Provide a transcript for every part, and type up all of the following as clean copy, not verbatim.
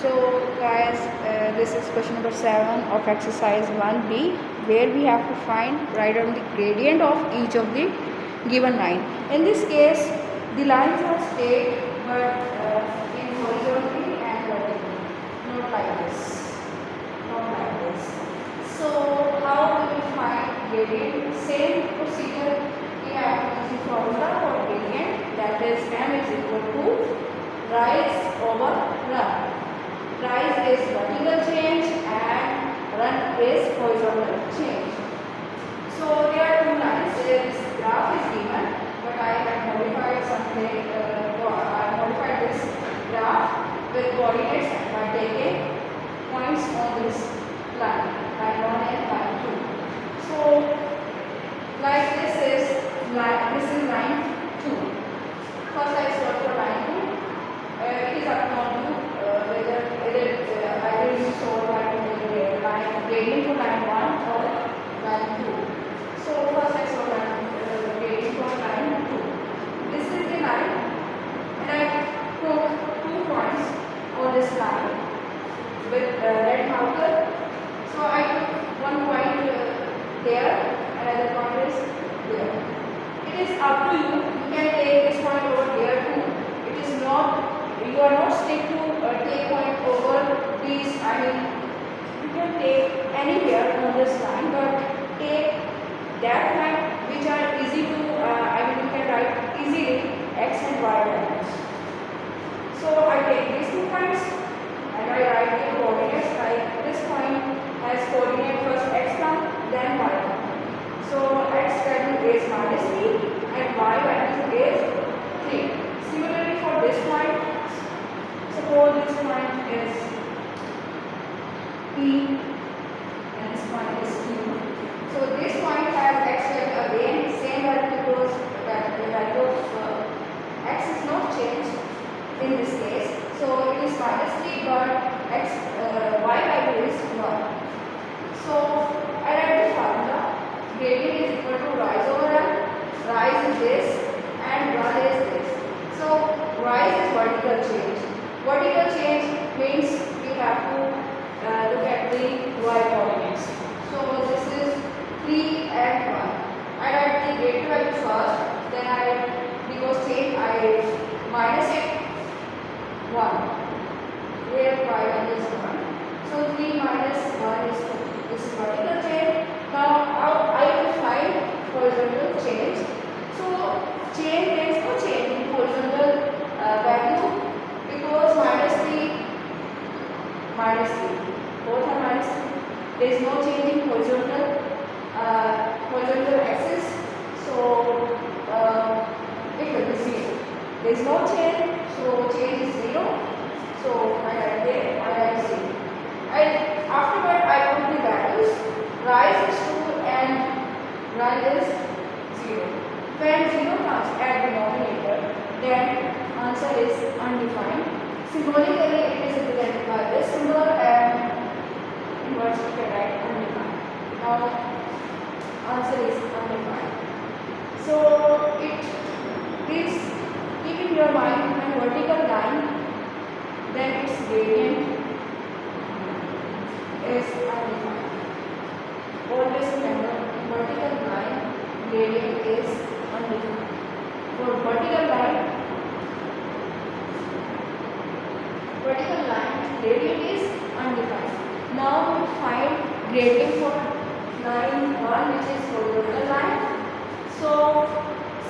So guys, this is question number 7 of exercise 1b, where we have to write down the gradient of each of the given line. In this case, the lines are straight but in horizontally and vertically, not like this, not like this. So how do we find gradient? Same procedure, we have to use the formula for gradient, that is m is equal to rise over run. Rise is vertical change and run is horizontal change. So there are two lines. This graph is given, but I have modified something. I modified this graph with coordinates by taking points on this line 1 and line 2. So like this is line 2. First I solve for line 2. It is up to whether I will solve line gradient for line 1 or line 2. So first I solve gradient for line 2. This is the line and I took 2 points on this line with red marker. So I took 1 point there, another point is there. It is up to you. You can take this point over here too. It is not, you are not strict to take point over these. I mean, you can take anywhere on this line, but take that line which are easy to, you can write easily x and y values. So I take these 2 points and I write the coordinates. Like this point has coordinate first x term, then y term. So x value is -3 and y value is 3. Similarly for this point, suppose this point is P and this point is Q. So this point has x value again, same value, because the value of x is not changed in this case. So it is -3 but y value is 1. So I write the formula. Gradient is equal to rise over run. Rise is this and run is this. So rise is vertical change. Vertical change means we have to look at the y coordinates. So this is 3 and 1. I write the gradient value first, then because change I minus it 1. Where y value is 1. So 3 minus 1 is 2. This is vertical change. Now I will find horizontal change. So change, there is no change in horizontal value because -3, both are -3. There is no change in horizontal axis. So it will be 0. There is no change, so change is 0. So I write there, I write 0. Afterward I put the values. Rise is 2 and run is 0. When 0 comes at the denominator, then answer is undefined. Symbolically it is represented by this symbol and inverse you can write undefined. Now answer is undefined. So please keep in your mind when vertical line, then its gradient is undefined. Always remember, vertical line gradient is undefined. For vertical line gradient is undefined. Now we find gradient for line 1, which is horizontal line. So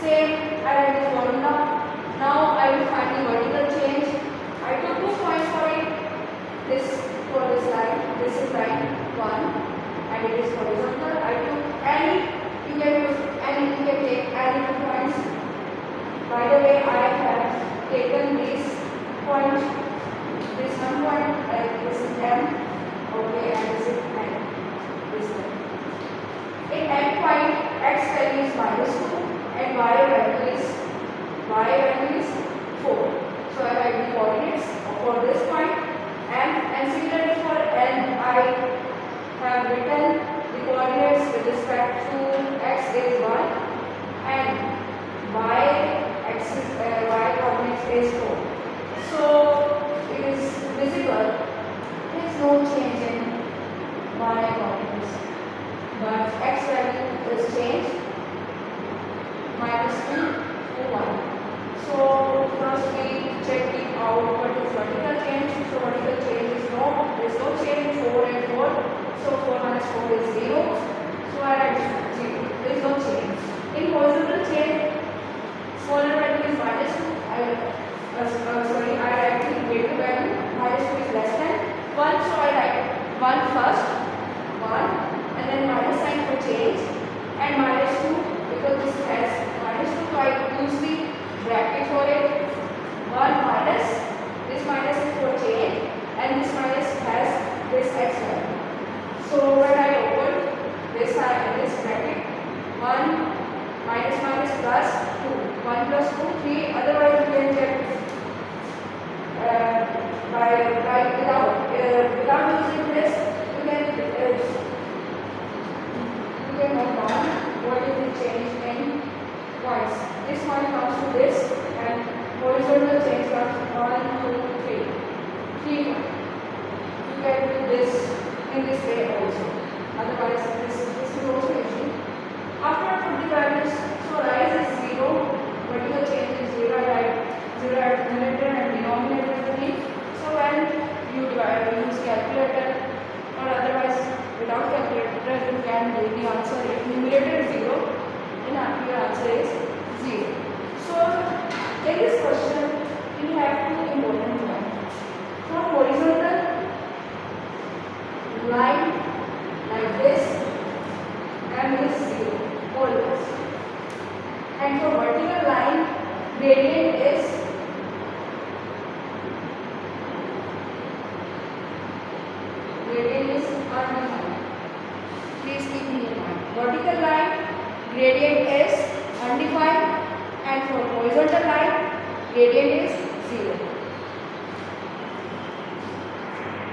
same, I write the formula. Now I will find the vertical change. I took 2 points for it. This for this line. This is line 1. And it is horizontal. I took any, you can take any 2 points. By the way, I have taken this point, this 1 point, this is M, okay, and this is N, this one. In M point, x value is -2 and y value is 4. So without using this, you can note down what is the change in points. This point comes to this, and horizontal change comes 1, 2, 3. 3 points. You can do this in this way also. Otherwise, this is also easy. After I put the values, so rise is 0, vertical change is 0 at numerator and denominator to be. So when you use calculator or otherwise without calculator, you can do the answer. If numerator is 0, then your answer is 0. So in this question, we have two important points. From horizontal line like this, m is 0 always, and for vertical line, gradient is undefined. Please keep in your mind. Vertical line, gradient is undefined, and for horizontal line, gradient is 0.